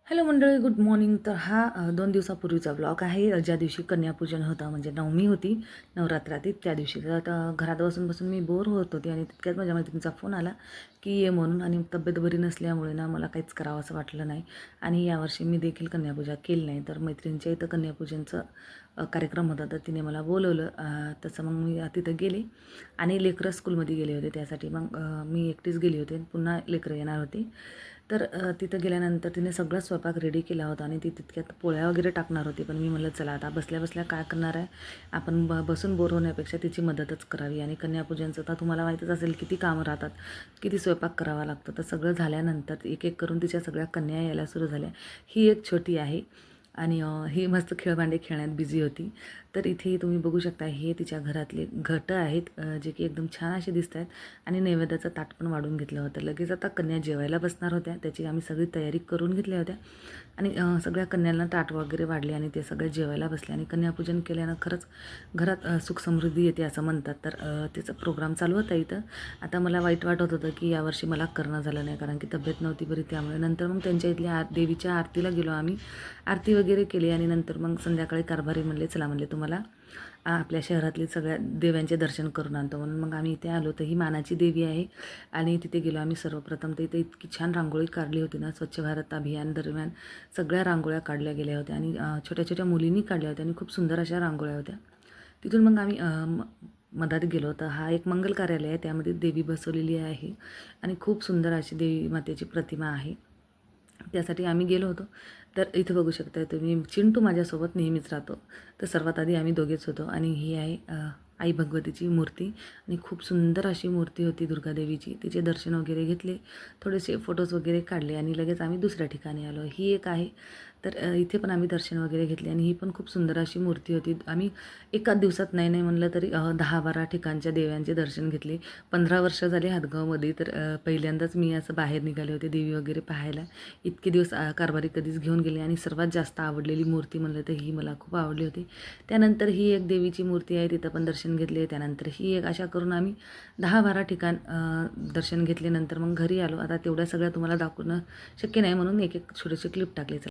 Hello मंडळी, good morning. तर हा 2 दिवसापूर्वीचा ब्लॉग आहे, ज्या दिवशी कन्यापूजन होतं, म्हणजे नवमी होती, नवरात्रातील त्या दिवशी. तर आता घरात बसून मी बोर होत होते आणि तितक्यात माझ्या मैत्रिणीचा फोन आला की ये म्हणून. आणि तब्येत बरी नसल्यामुळे ना मला काहीच करावं असं वाटलं नाही. आणि यावर्षी मी देखील कन्यापूजा केली नाही. तर मैत्रिणीच्या इथं कन्यापूजनचं कार्यक्रम होता, तर तिने मला बोलवलं. तसं मग मी तिथं गेले आणि लेकरं स्कूलमध्ये गेले होते, त्यासाठी मग मी एकटीच गेली होते. पुन्हा लेकरं येणार होती. तर तिथं गेल्यानंतर तिने सगळा स्वयंपाक रेडी केला होता आणि ती तितक्यात पोळ्या वगैरे टाकणार होती. पण मी म्हणलं चला आता बसल्या बसल्या काय करणार आहे, आपण बसून बोर होण्यापेक्षा तिची मदतच करावी. आणि कन्यापूजनचं तर तुम्हाला माहीतच असेल किती कामं राहतात, किती स्वयंपाक करावा लागतं. तर सगळं झाल्यानंतर एक एक करून तिच्या सगळ्या कन्या यायला सुरू झाल्या. ही एक छोटी आहे आणि ही मस्त खेळभांडे खेळण्यात बिझी होती. तर इथे तुम्ही बघू शकता, हे तिच्या घरातले घटं आहेत, जे की एकदम छान असे दिसत आहेत. आणि नैवेद्याचं ताट पण वाढून घेतलं होतं. लगेच आता कन्या जेवायला बसणार होत्या, त्याची आम्ही सगळी तयारी करून घेतल्या होत्या. आणि सगळ्या कन्यांना ताट वगैरे वाढले आणि ते सगळे जेवायला बसले. आणि कन्यापूजन केल्यानं खरंच घरात सुख समृद्धी येते असं म्हणतात. तर त्याचा प्रोग्राम चालू होता इथं. आता मला वाईट वाटत होतं की यावर्षी मला करणं झालं नाही, कारण की तब्येत नव्हती बरी. त्यामुळे नंतर मग त्यांच्या इथल्या देवीच्या आरतीला गेलो आम्ही. आरती वगैरे केली आणि नंतर मग संध्याकाळी कारभारी म्हणले चला, म्हणले तुम्हाला आपल्या शहरातली सगळ्या देव्यांचे दर्शन करून आणतो. म्हणून मग आम्ही इथे आलो. तर ही मानाची देवी आहे आणि तिथे गेलो आम्ही. सर्वप्रथम तर इथे इतकी छान रांगोळी काढली होती ना, स्वच्छ भारत अभियान दरम्यान सगळ्या रांगोळ्या काढल्या गेल्या होत्या आणि छोट्या छोट्या मुलींनी काढल्या होत्या आणि खूप सुंदर अशा रांगोळ्या होत्या. तिथून मग आम्ही मधात गेलो. तर हा एक मंगल कार्यालय आहे, त्यामध्ये देवी बसवलेली आहे आणि खूप सुंदर अशी देवी मातेची प्रतिमा आहे. त्यासाठी आम्ही गेलो होतो. तर इथे बघू शकता तुम्ही, चिंटू माझ्यासोबत नेहमीच राहतो. तर सर्वात आधी आम्ही दोघेच होतो आणि ही आहे आई भगवतीची मूर्ती. आणि खूप सुंदर अशी मूर्ती होती दुर्गादेवीची. तिचे दर्शन वगैरे घेतले, थोडेसे फोटोज वगैरे काढले आणि लगेच आम्ही दुसऱ्या ठिकाणी आलो. ही एक आहे. तर इथे पण आम्ही दर्शन वगैरे घेतले आणि ही पण खूप सुंदर अशी मूर्ती होती. आम्ही एकाच दिवसात नाही नाही म्हणलं तरी 10-12 ठिकाणच्या देव्यांचे दर्शन घेतले. 15 वर्ष झाले हातगावमध्ये. तर पहिल्यांदाच मी असं बाहेर निघाले होते देवी वगैरे पाहायला. इतके दिवस कारभारी कधीच घेऊन गेले आणि सर्वात जास्त आवडलेली मूर्ती म्हणलं तर ही मला खूप आवडली होती. त्यानंतर ही एक देवीची मूर्ती आहे, तिथं पण दर्शन घेतले. त्यानंतर ही एक, अशा करून आम्ही 10-12 ठिकाण दर्शन घेतले. नंतर मग घरी आलो. आता तेवढ्या सगळ्या तुम्हाला दाखवणं शक्य नाही, म्हणून एक एक छोटेसे क्लिप टाकले.